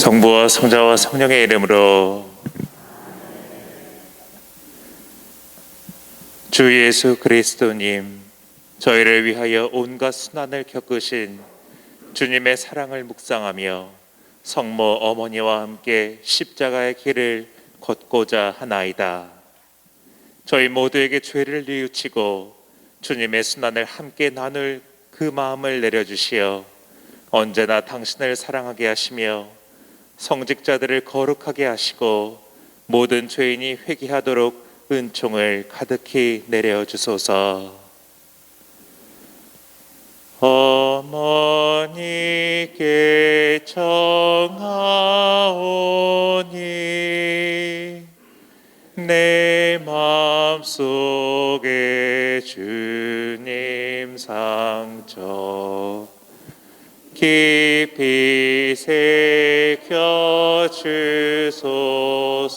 성부와 성자와 성령의 이름으로. 주 예수 그리스도님, 저희를 위하여 온갖 순환을 겪으신 주님의 사랑을 묵상하며 성모 어머니와 함께 십자가의 길을 걷고자 하나이다. 저희 모두에게 죄를 뉘우치고 주님의 순환을 함께 나눌 그 마음을 내려주시어 언제나 당신을 사랑하게 하시며 성직자들을 거룩하게 하시고 모든 죄인이 회개하도록 은총을 가득히 내려주소서. 어머니께 청하오니 내 마음속에 주님 상처 깊이 새겨 주소서.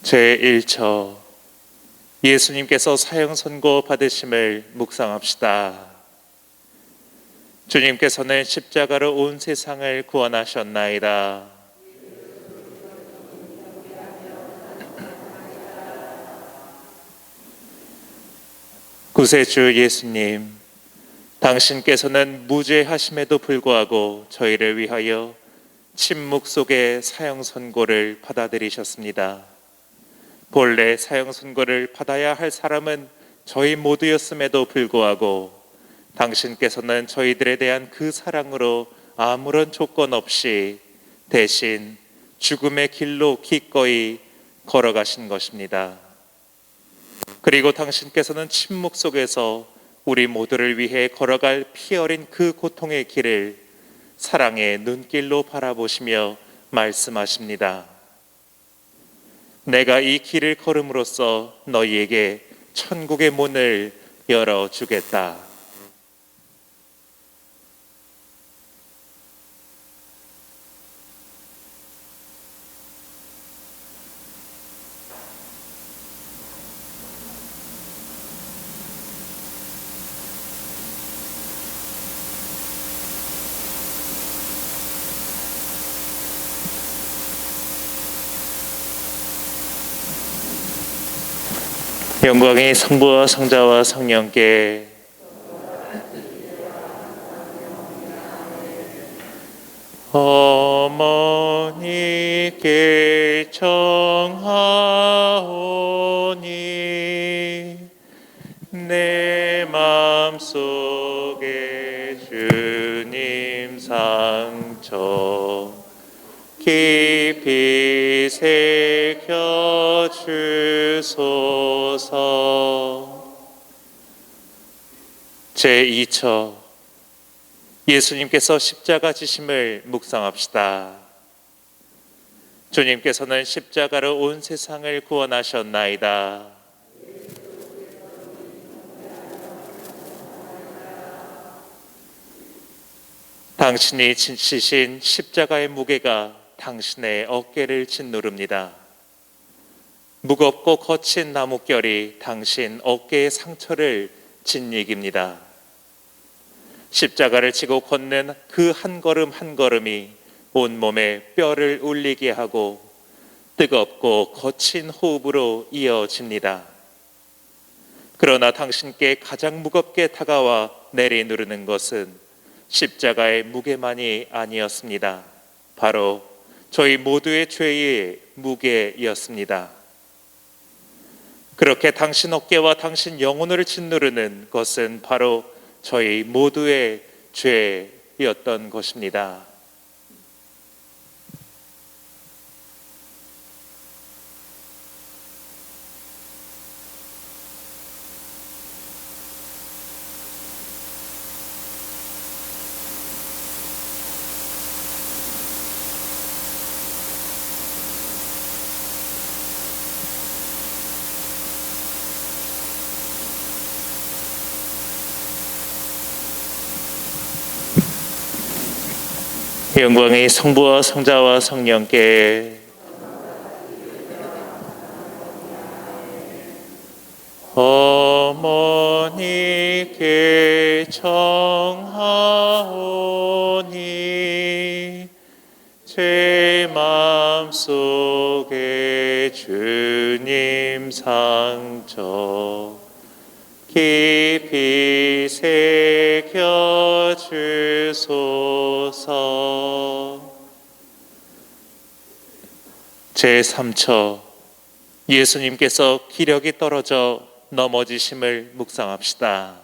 제1처 예수님께서 사형 선고 받으심을 묵상합시다. 주님께서는 십자가로 온 세상을 구원하셨나이다. 구세주 예수님, 당신께서는 무죄하심에도 불구하고 저희를 위하여 침묵 속에 사형 선고를 받아들이셨습니다. 본래 사형 선고를 받아야 할 사람은 저희 모두였음에도 불구하고 당신께서는 저희들에 대한 그 사랑으로 아무런 조건 없이 대신 죽음의 길로 기꺼이 걸어가신 것입니다. 그리고 당신께서는 침묵 속에서 우리 모두를 위해 걸어갈 피 어린 그 고통의 길을 사랑의 눈길로 바라보시며 말씀하십니다. 내가 이 길을 걸음으로써 너희에게 천국의 문을 열어주겠다. 영광이 성부와 성자와 성령께. 어머니께 청하오니 내 마음속에 주님 상처 깊이 새겨 주소서. 제2처 예수님께서 십자가 지심을 묵상합시다. 주님께서는 십자가로 온 세상을 구원하셨나이다. 당신이 지신 십자가의 무게가 당신의 어깨를 짓누릅니다. 무겁고 거친 나뭇결이 당신 어깨의 상처를 짓이깁니다. 십자가를 지고 걷는 그 한 걸음 한 걸음이 온몸에 뼈를 울리게 하고 뜨겁고 거친 호흡으로 이어집니다. 그러나 당신께 가장 무겁게 다가와 내리누르는 것은 십자가의 무게만이 아니었습니다. 바로 저희 모두의 죄의 무게였습니다. 그렇게 당신 어깨와 당신 영혼을 짓누르는 것은 바로 저희 모두의 죄였던 것입니다. 영광이 성부와 성자와 성령께. 어머니께 청하오 제 마음속에 주님 상처 깊이 새겨 주소서. 제3처 예수님께서 기력이 떨어져 넘어지심을 묵상합시다.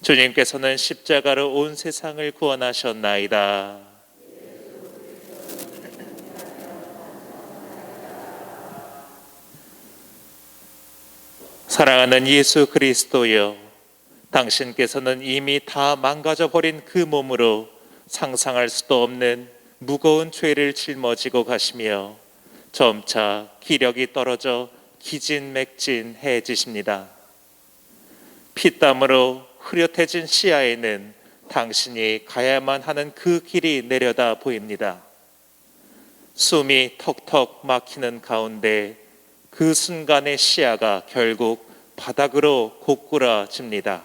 주님께서는 십자가로 온 세상을 구원하셨나이다. 사랑하는 예수 그리스도여, 당신께서는 이미 다 망가져 버린 그 몸으로 상상할 수도 없는 무거운 죄를 짊어지고 가시며 점차 기력이 떨어져 기진맥진해지십니다. 피땀으로 흐릿해진 시야에는 당신이 가야만 하는 그 길이 내려다 보입니다. 숨이 턱턱 막히는 가운데 그 순간의 시야가 결국 바닥으로 고꾸라집니다.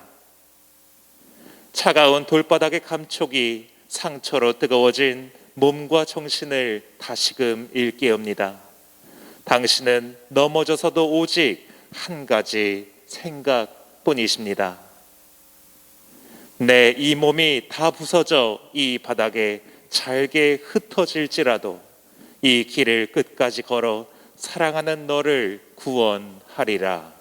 차가운 돌바닥의 감촉이 상처로 뜨거워진 몸과 정신을 다시금 일깨웁니다. 당신은 넘어져서도 오직 한 가지 생각뿐이십니다. 내 이 몸이 다 부서져 이 바닥에 잘게 흩어질지라도 이 길을 끝까지 걸어 사랑하는 너를 구원하리라.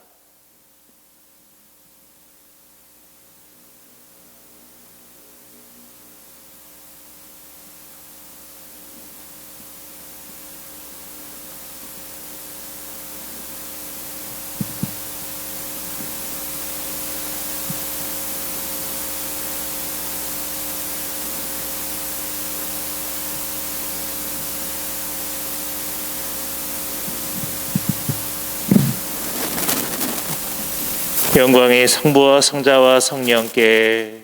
영광이 성부와 성자와 성령께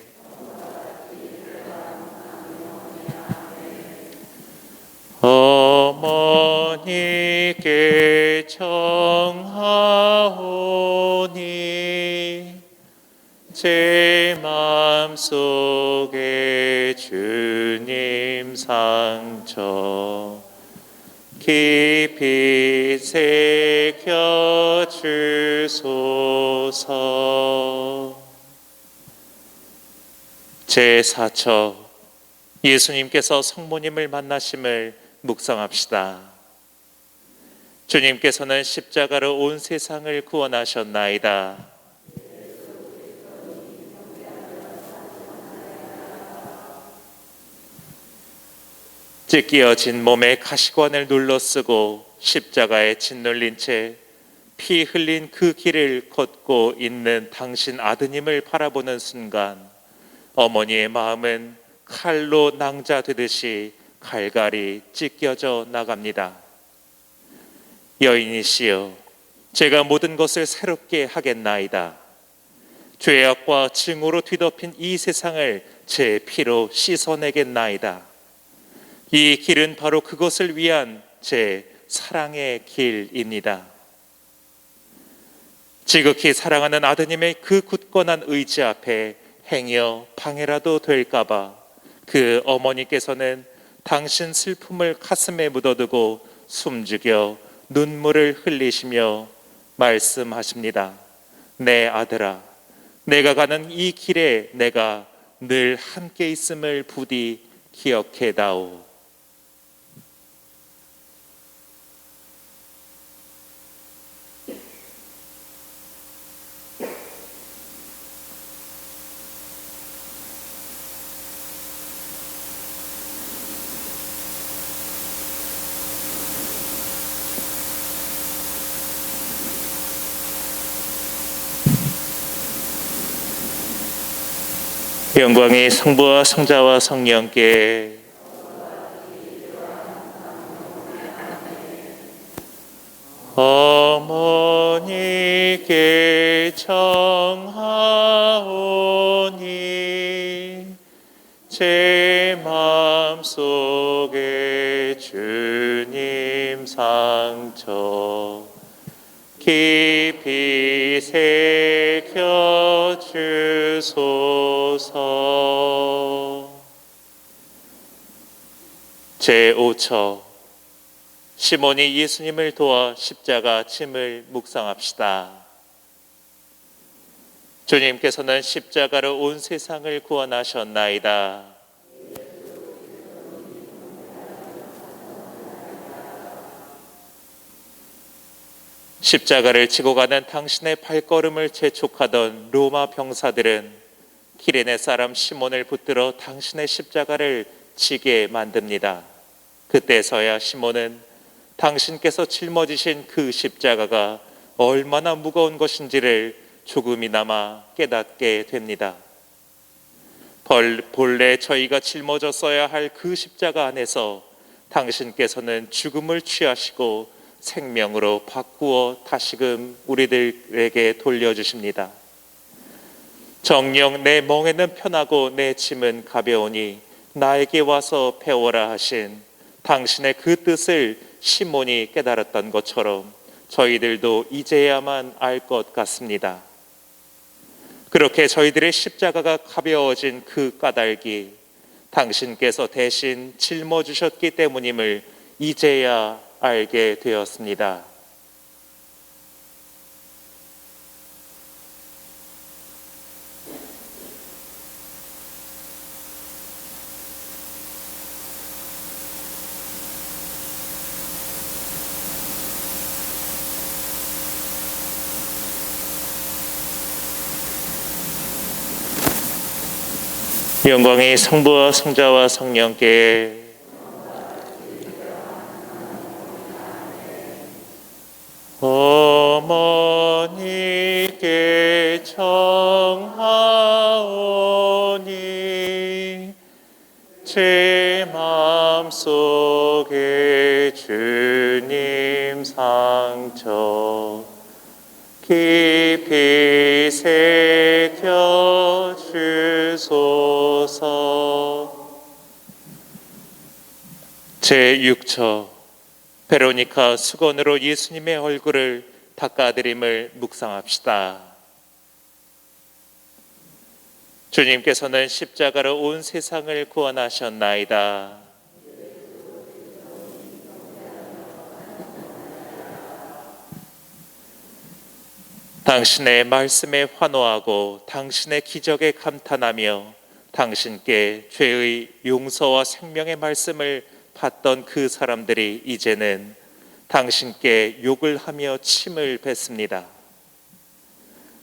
어머니께 청하오니 제 마음속에 주님 상처 깊이 새겨 주소서. 제4처 예수님께서 성모님을 만나심을 묵상합시다. 주님께서는 십자가로 온 세상을 구원하셨나이다. 찢기어진 몸에 가시관을 눌러 쓰고 십자가에 짓눌린 채 피 흘린 그 길을 걷고 있는 당신 아드님을 바라보는 순간 어머니의 마음은 칼로 낭자되듯이 갈갈이 찢겨져 나갑니다. 여인이시여, 제가 모든 것을 새롭게 하겠나이다. 죄악과 증오로 뒤덮인 이 세상을 제 피로 씻어내겠나이다. 이 길은 바로 그것을 위한 제 사랑의 길입니다. 지극히 사랑하는 아드님의 그 굳건한 의지 앞에 행여 방해라도 될까봐 그 어머니께서는 당신 슬픔을 가슴에 묻어두고 숨죽여 눈물을 흘리시며 말씀하십니다. 내 아들아, 내가 가는 이 길에 내가 늘 함께 있음을 부디 기억해다오. 영광이 성부와 성자와 성령께 어머니께 청하오니 제 마음속에 주님 상처 깊이 새겨 주소서. 제5처 시몬이 예수님을 도와 십자가 짐을 묵상합시다. 주님께서는 십자가로 온 세상을 구원하셨나이다. 십자가를 지고 가는 당신의 발걸음을 재촉하던 로마 병사들은 키레네 사람 시몬을 붙들어 당신의 십자가를 지게 만듭니다. 그때서야 시몬은 당신께서 짊어지신 그 십자가가 얼마나 무거운 것인지를 조금이나마 깨닫게 됩니다. 본래 저희가 짊어졌어야 할 그 십자가 안에서 당신께서는 죽음을 취하시고 생명으로 바꾸어 다시금 우리들에게 돌려주십니다. 정녕 내 멍에는 편하고 내 짐은 가벼우니 나에게 와서 배워라 하신 당신의 그 뜻을 시몬이 깨달았던 것처럼 저희들도 이제야만 알 것 같습니다. 그렇게 저희들의 십자가가 가벼워진 그 까닭이 당신께서 대신 짊어주셨기 때문임을 이제야 알게 되었습니다. 영광이 성부와 성자와 성령께 어머니께 청하오니 제 마음속에 주님 상처 깊이 새겨 주소서. 제6처 베로니카 수건으로 예수님의 얼굴을 닦아드림을 묵상합시다. 주님께서는 십자가로 온 세상을 구원하셨나이다. 당신의 말씀에 환호하고 당신의 기적에 감탄하며 당신께 죄의 용서와 생명의 말씀을 받던 그 사람들이 이제는 당신께 욕을 하며 침을 뱉습니다.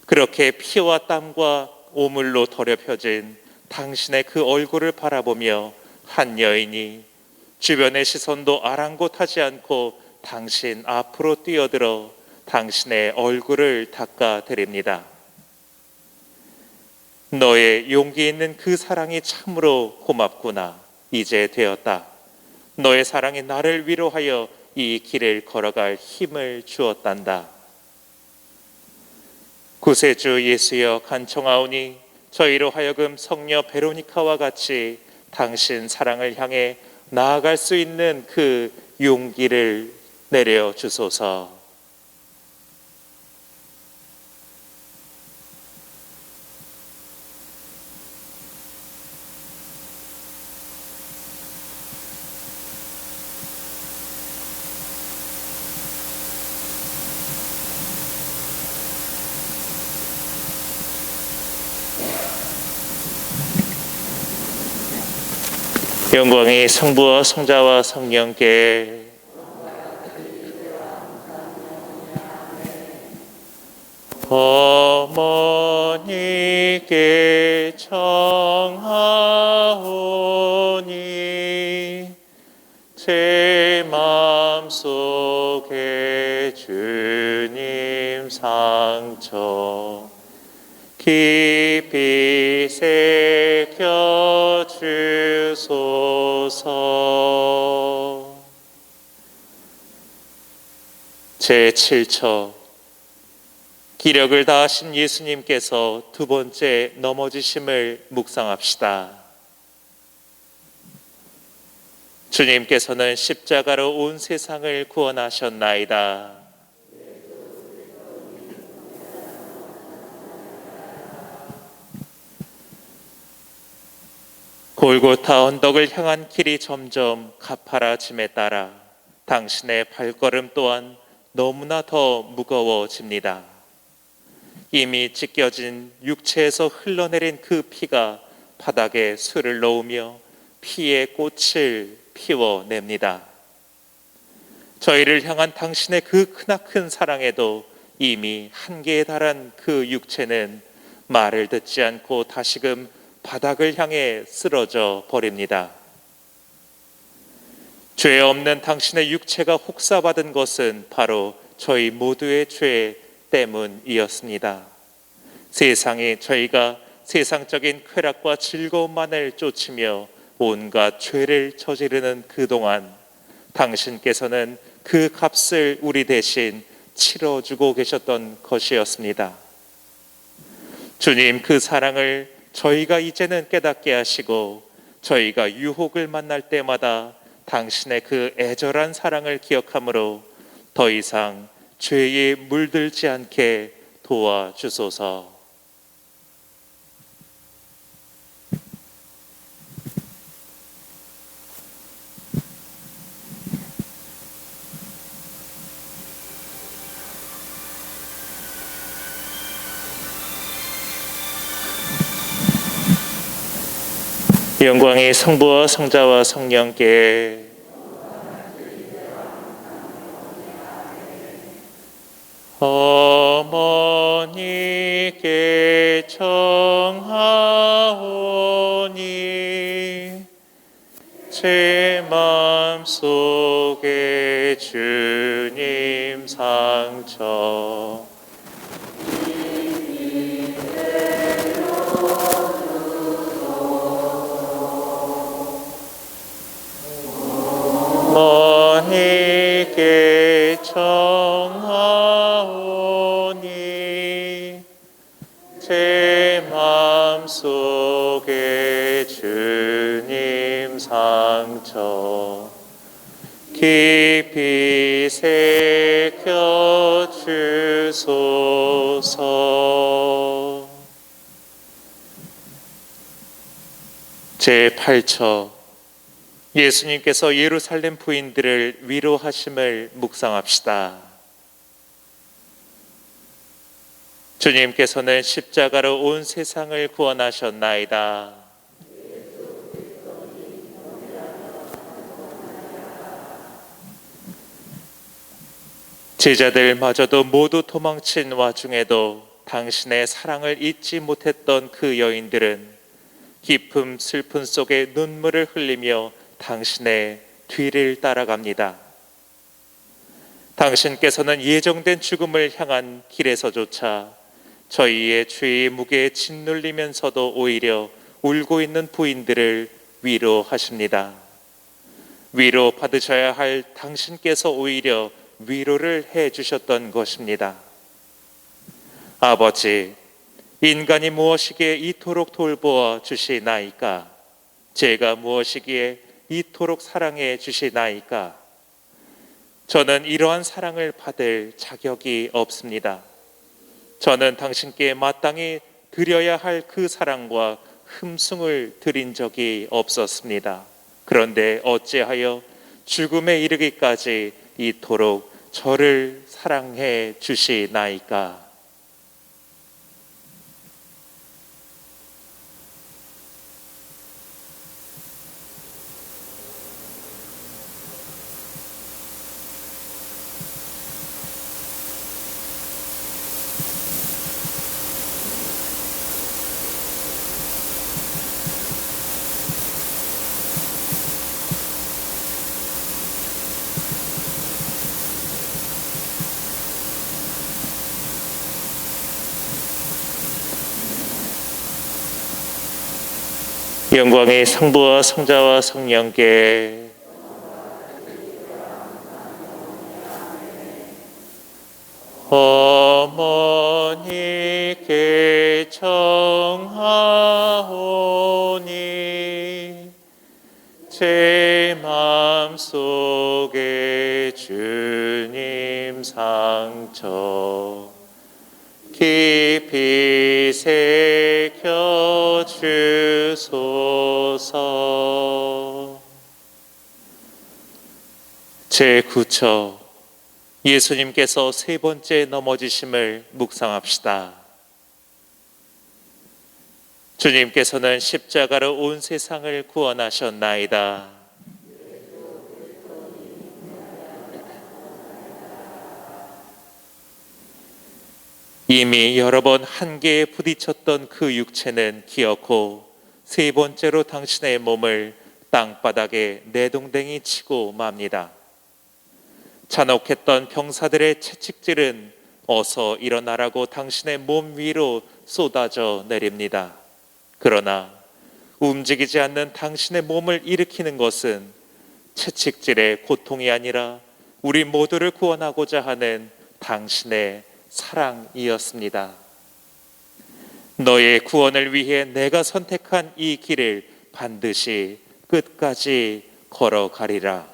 그렇게 피와 땀과 오물로 더럽혀진 당신의 그 얼굴을 바라보며 한 여인이 주변의 시선도 아랑곳하지 않고 당신 앞으로 뛰어들어 당신의 얼굴을 닦아드립니다. 너의 용기 있는 그 사랑이 참으로 고맙구나. 이제 되었다. 너의 사랑이 나를 위로하여 이 길을 걸어갈 힘을 주었단다. 구세주 예수여 간청하오니 저희로 하여금 성녀 베로니카와 같이 당신 사랑을 향해 나아갈 수 있는 그 용기를 내려 주소서. 영광이 성부와 성자와 성령께 어머니께 청하오니 제 마음속에 주님 상처 깊이 새겨 주소서. 제7처 기력을 다하신 예수님께서 두 번째 넘어지심을 묵상합시다. 주님께서는 십자가로 온 세상을 구원하셨나이다. 골고타 언덕을 향한 길이 점점 가파라짐에 따라 당신의 발걸음 또한 너무나 더 무거워집니다. 이미 찢겨진 육체에서 흘러내린 그 피가 바닥에 술을 놓으며 피의 꽃을 피워냅니다. 저희를 향한 당신의 그 크나큰 사랑에도 이미 한계에 달한 그 육체는 말을 듣지 않고 다시금 바닥을 향해 쓰러져 버립니다. 죄 없는 당신의 육체가 혹사받은 것은 바로 저희 모두의 죄 때문이었습니다. 세상에 저희가 세상적인 쾌락과 즐거움만을 쫓으며 온갖 죄를 저지르는 그동안 당신께서는 그 값을 우리 대신 치러주고 계셨던 것이었습니다. 주님, 그 사랑을 저희가 이제는 깨닫게 하시고 저희가 유혹을 만날 때마다 당신의 그 애절한 사랑을 기억함으로 더 이상 죄에 물들지 않게 도와주소서. 영광이 성부와 성자와 성령께 어머니께 청하오니 제 마음속에 주님 상처 어머니께 청하오니 제 마음속에 주님 상처 깊이 새겨 주소서. 제8처 예수님께서 예루살렘 부인들을 위로하심을 묵상합시다. 주님께서는 십자가로 온 세상을 구원하셨나이다. 제자들마저도 모두 도망친 와중에도 당신의 사랑을 잊지 못했던 그 여인들은 깊은 슬픔 속에 눈물을 흘리며 당신의 뒤를 따라갑니다. 당신께서는 예정된 죽음을 향한 길에서조차 저희의 죄의 무게에 짓눌리면서도 오히려 울고 있는 부인들을 위로하십니다. 위로 받으셔야 할 당신께서 오히려 위로를 해주셨던 것입니다. 아버지, 인간이 무엇이기에 이토록 돌보아 주시나이까? 제가 무엇이기에 이토록 사랑해 주시나이까? 저는 이러한 사랑을 받을 자격이 없습니다. 저는 당신께 마땅히 드려야 할 그 사랑과 흠숭을 드린 적이 없었습니다. 그런데 어찌하여 죽음에 이르기까지 이토록 저를 사랑해 주시나이까? 영광의 성부와 성자와 성령께 어머니께 청하오니 제 마음속에 주님 상처 깊이 새겨 주소서. 제9처 예수님께서 세 번째 넘어지심을 묵상합시다. 주님께서는 십자가로 온 세상을 구원하셨나이다. 이미 여러 번 한계에 부딪혔던 그 육체는 기어코 세 번째로 당신의 몸을 땅바닥에 내동댕이 치고 맙니다. 잔혹했던 병사들의 채찍질은 어서 일어나라고 당신의 몸 위로 쏟아져 내립니다. 그러나 움직이지 않는 당신의 몸을 일으키는 것은 채찍질의 고통이 아니라 우리 모두를 구원하고자 하는 당신의 사랑이었습니다. 너의 구원을 위해 내가 선택한 이 길을 반드시 끝까지 걸어가리라.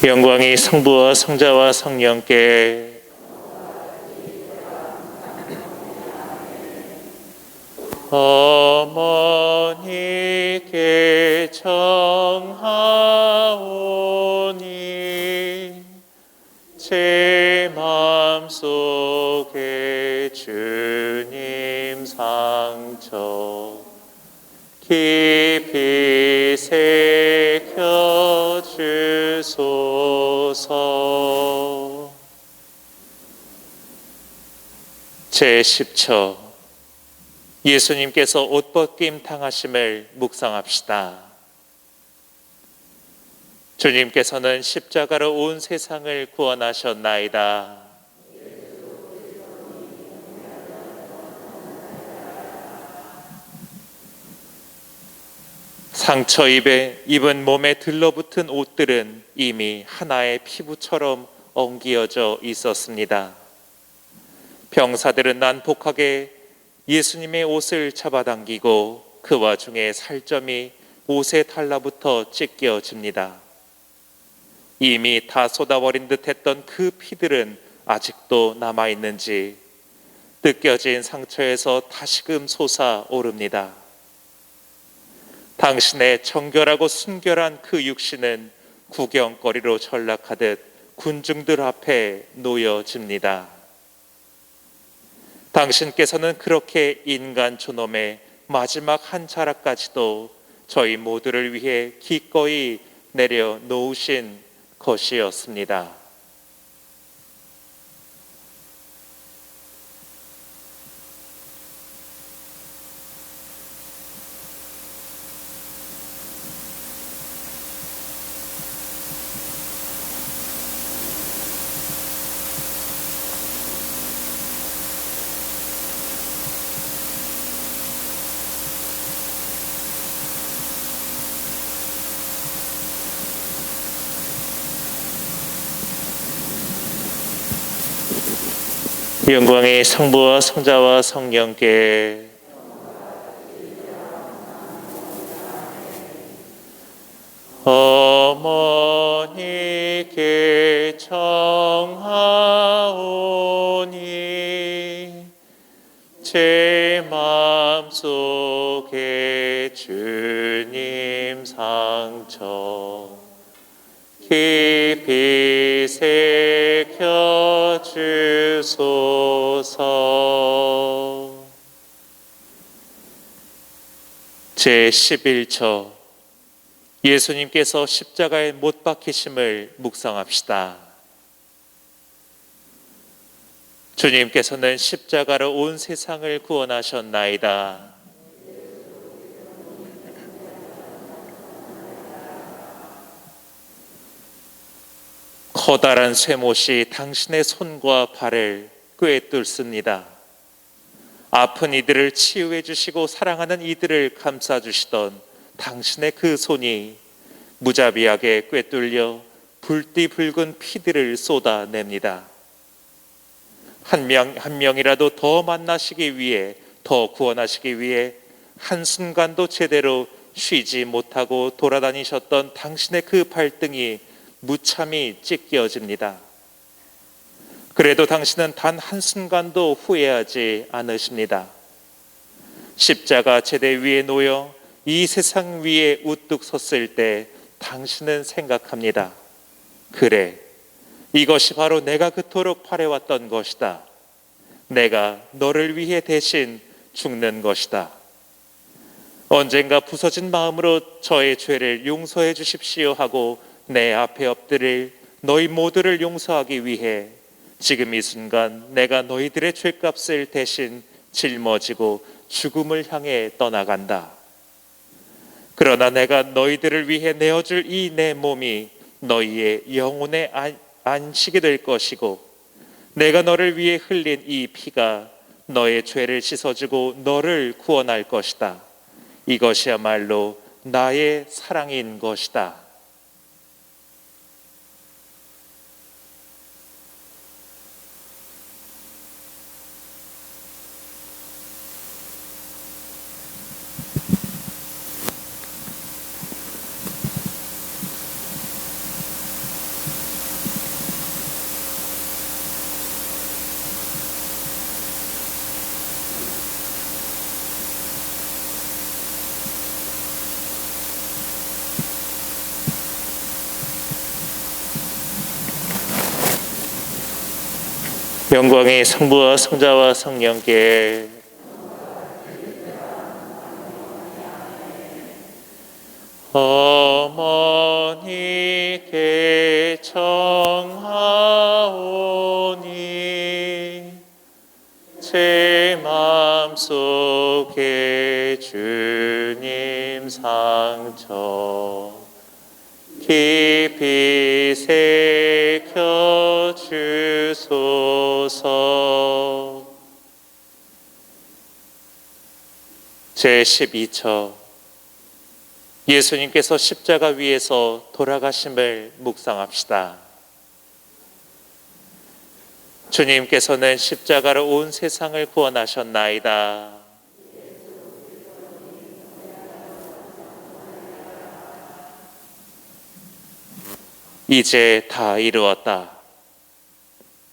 영광이 성부와 성자와 성령께 어머니께 청하오니 제 마음속에 주님 상처 깊이 새겨 주소서. 제10처 예수님께서 옷벗김 당하심을 묵상합시다. 주님께서는 십자가로 온 세상을 구원하셨나이다. 상처 입은 몸에 들러붙은 옷들은 이미 하나의 피부처럼 엉기어져 있었습니다. 병사들은 난폭하게 예수님의 옷을 잡아당기고 그 와중에 살점이 옷에 달라붙어 찢겨집니다. 이미 다 쏟아버린 듯 했던 그 피들은 아직도 남아있는지 뜯겨진 상처에서 다시금 솟아오릅니다. 당신의 정결하고 순결한 그 육신은 구경거리로 전락하듯 군중들 앞에 놓여집니다. 당신께서는 그렇게 인간 존엄의 마지막 한 자락까지도 저희 모두를 위해 기꺼이 내려놓으신 것이었습니다. 영광이 성부와 성자와 성령께 어머니께 청하오니 제 마음속에 주님 상처 깊이 새겨 주소서. 제11처 예수님께서 십자가에 못 박히심을 묵상합시다. 주님께서는 십자가로 온 세상을 구원하셨나이다. 커다란 쇠못이 당신의 손과 발을 꿰뚫습니다. 아픈 이들을 치유해 주시고 사랑하는 이들을 감싸 주시던 당신의 그 손이 무자비하게 꿰뚫려 불띠 붉은 피들을 쏟아냅니다. 한 명이라도 더 만나시기 위해, 더 구원하시기 위해 한순간도 제대로 쉬지 못하고 돌아다니셨던 당신의 그 발등이 무참히 찢겨집니다. 그래도 당신은 단 한순간도 후회하지 않으십니다. 십자가 제대 위에 놓여 이 세상 위에 우뚝 섰을 때 당신은 생각합니다. 그래, 이것이 바로 내가 그토록 바래왔던 것이다. 내가 너를 위해 대신 죽는 것이다. 언젠가 부서진 마음으로 저의 죄를 용서해 주십시오 하고 내 앞에 엎드릴 너희 모두를 용서하기 위해 지금 이 순간 내가 너희들의 죄값을 대신 짊어지고 죽음을 향해 떠나간다. 그러나 내가 너희들을 위해 내어줄 이 내 몸이 너희의 영혼의 안식이 될 것이고, 내가 너를 위해 흘린 이 피가 너의 죄를 씻어주고 너를 구원할 것이다. 이것이야말로 나의 사랑인 것이다. 영광이 성부와 성자와 성령께 어머니께 청하오니 제 마음속에 주님 상처 깊이 새겨 주소서. 제12처 예수님께서 십자가 위에서 돌아가심을 묵상합시다. 주님께서는 십자가로 온 세상을 구원하셨나이다. 이제 다 이루었다.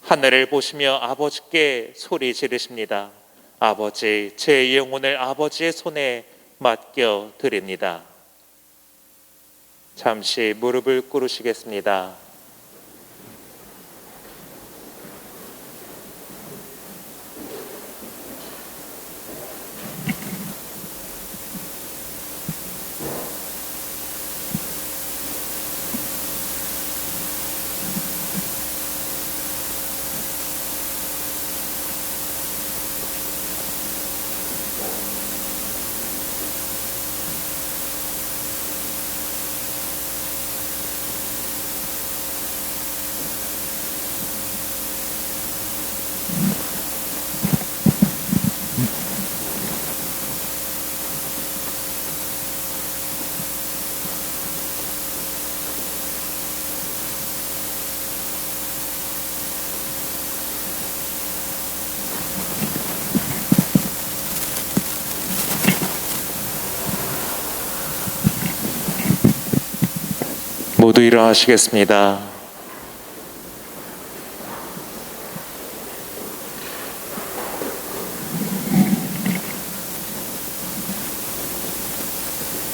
하늘을 보시며 아버지께 소리 지르십니다. 아버지, 제 영혼을 아버지의 손에 맡겨 드립니다. 잠시 무릎을 꿇으시겠습니다. 모두 일어나시겠습니다.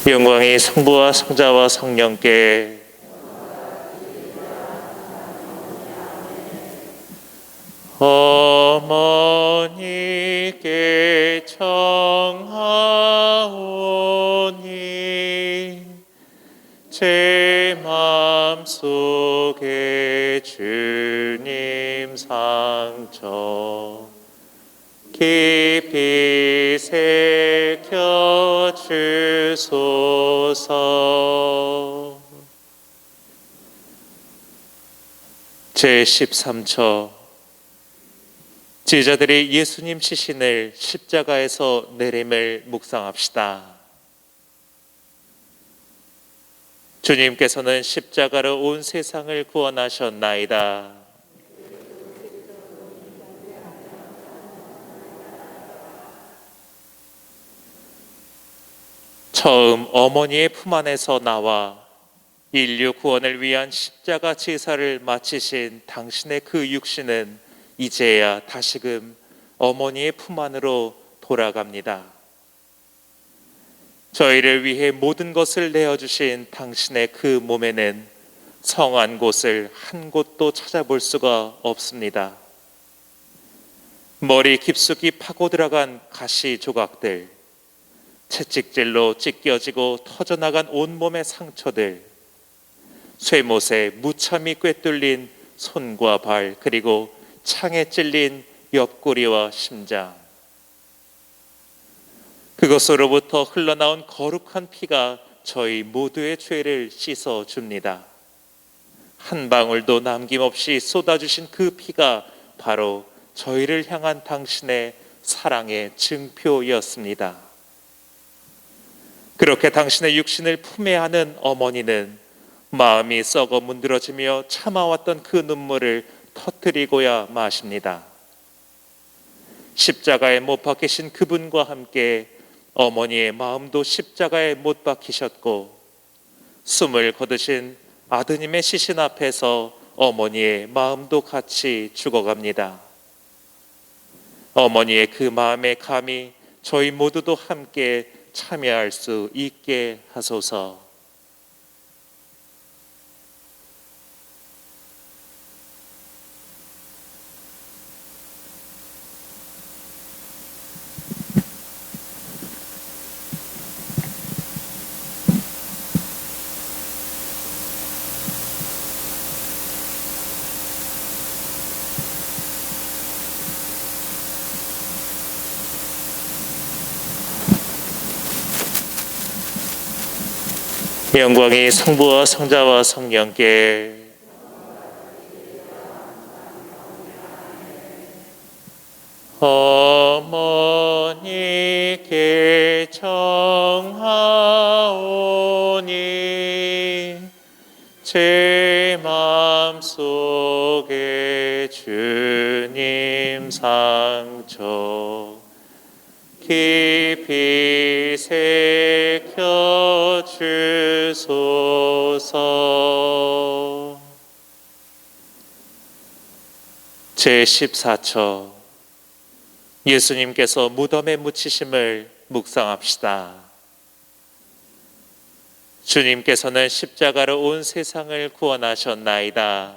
영광이 성부와 성자와 성령께 어머니께 청하오니 제 마음속에 주님 상처 깊이 새겨 주소서. 제13처 제자들이 예수님 시신을 십자가에서 내림을 묵상합시다. 주님께서는 십자가로 온 세상을 구원하셨나이다. 처음 어머니의 품 안에서 나와 인류 구원을 위한 십자가 제사를 마치신 당신의 그 육신은 이제야 다시금 어머니의 품 안으로 돌아갑니다. 저희를 위해 모든 것을 내어주신 당신의 그 몸에는 성한 곳을 한 곳도 찾아볼 수가 없습니다. 머리 깊숙이 파고 들어간 가시 조각들, 채찍질로 찢겨지고 터져나간 온몸의 상처들, 쇠못에 무참히 꿰뚫린 손과 발, 그리고 창에 찔린 옆구리와 심장, 그것으로부터 흘러나온 거룩한 피가 저희 모두의 죄를 씻어줍니다. 한 방울도 남김없이 쏟아주신 그 피가 바로 저희를 향한 당신의 사랑의 증표였습니다. 그렇게 당신의 육신을 품에 안은 어머니는 마음이 썩어 문드러지며 참아왔던 그 눈물을 터뜨리고야 마십니다. 십자가에 못 박히신 그분과 함께 어머니의 마음도 십자가에 못 박히셨고, 숨을 거두신 아드님의 시신 앞에서 어머니의 마음도 같이 죽어갑니다. 어머니의 그 마음에 감히 저희 모두도 함께 참여할 수 있게 하소서. 영광이 성부와 성자와 성령께 어머니께 청하오니 제 마음속에 주님 상처 깊이 새겨 주소서. 제14처 예수님께서 무덤에 묻히심을 묵상합시다. 주님께서는 십자가로 온 세상을 구원하셨나이다.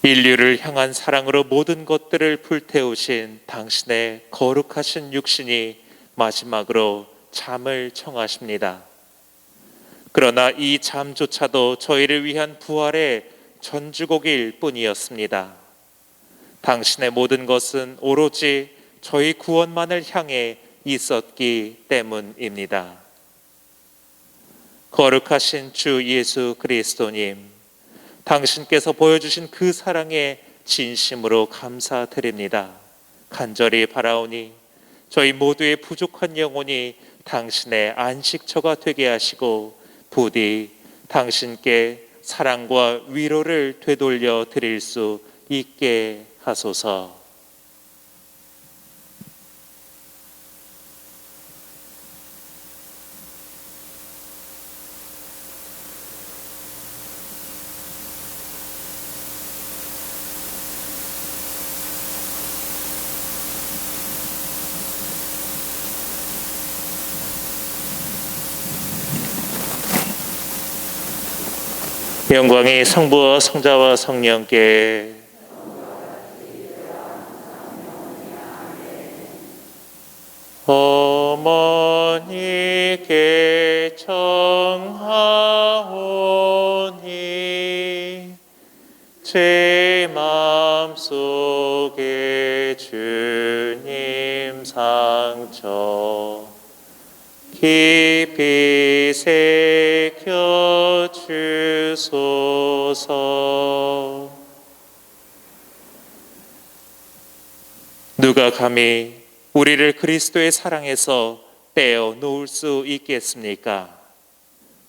인류를 향한 사랑으로 모든 것들을 불태우신 당신의 거룩하신 육신이 마지막으로 잠을 청하십니다. 그러나 이 잠조차도 저희를 위한 부활의 전주곡일 뿐이었습니다. 당신의 모든 것은 오로지 저희 구원만을 향해 있었기 때문입니다. 거룩하신 주 예수 그리스도님, 당신께서 보여주신 그 사랑에 진심으로 감사드립니다. 간절히 바라오니 저희 모두의 부족한 영혼이 당신의 안식처가 되게 하시고 부디 당신께 사랑과 위로를 되돌려 드릴 수 있게 하소서. 영광이 성부와 성자와 성령께 어머니께 청하오니 제 마음속에 주님 상처 깊이 새겨 주소서. 누가 감히 우리를 그리스도의 사랑에서 떼어 놓을 수 있겠습니까?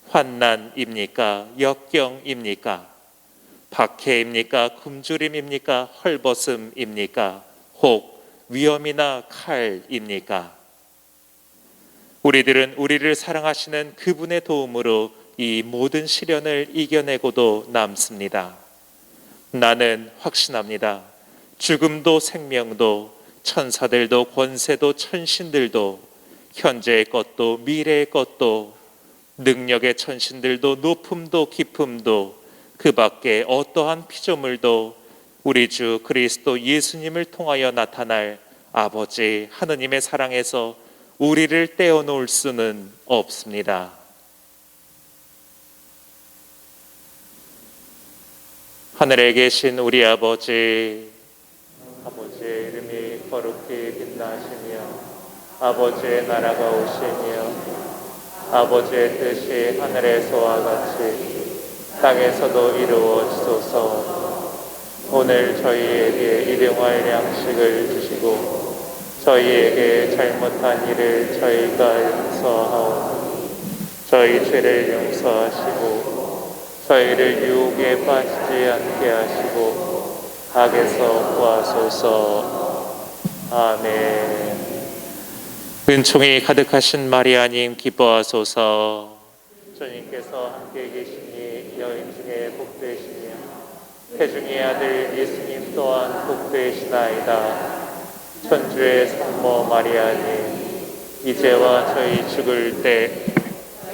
환난입니까? 역경입니까? 박해입니까? 굶주림입니까? 헐벗음입니까? 혹 위험이나 칼입니까? 우리들은 우리를 사랑하시는 그분의 도움으로 이 모든 시련을 이겨내고도 남습니다. 나는 확신합니다. 죽음도 생명도 천사들도 권세도 천신들도 현재의 것도 미래의 것도 능력의 천신들도 높음도 깊음도 그 밖에 어떠한 피조물도 우리 주 그리스도 예수님을 통하여 나타날 아버지 하느님의 사랑에서 우리를 떼어놓을 수는 없습니다. 하늘에 계신 우리 아버지의 이름이 거룩히 빛나시며 아버지의 나라가 오시며 아버지의 뜻이 하늘에서와 같이 땅에서도 이루어지소서. 오늘 저희에게 일용할 양식을 주시고 저희에게 잘못한 일을 저희가 용서하오니 저희 죄를 용서하시고 저희를 유혹에 빠지지 않게 하시고 악에서 구하소서. 아멘. 은총이 가득하신 마리아님 기뻐하소서. 주님께서 함께 계시니 여인 중에 복되시며 태중의 아들 예수님 또한 복되시나이다. 천주의 산모 마리아님 이제와 저희 죽을 때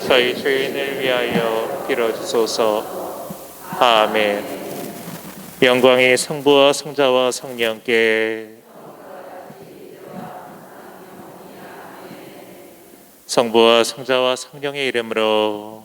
저희 죄인을 위하여 빌어주소서. 아멘. 영광이 성부와 성자와 성령께 성부와 성자와 성령의 이름으로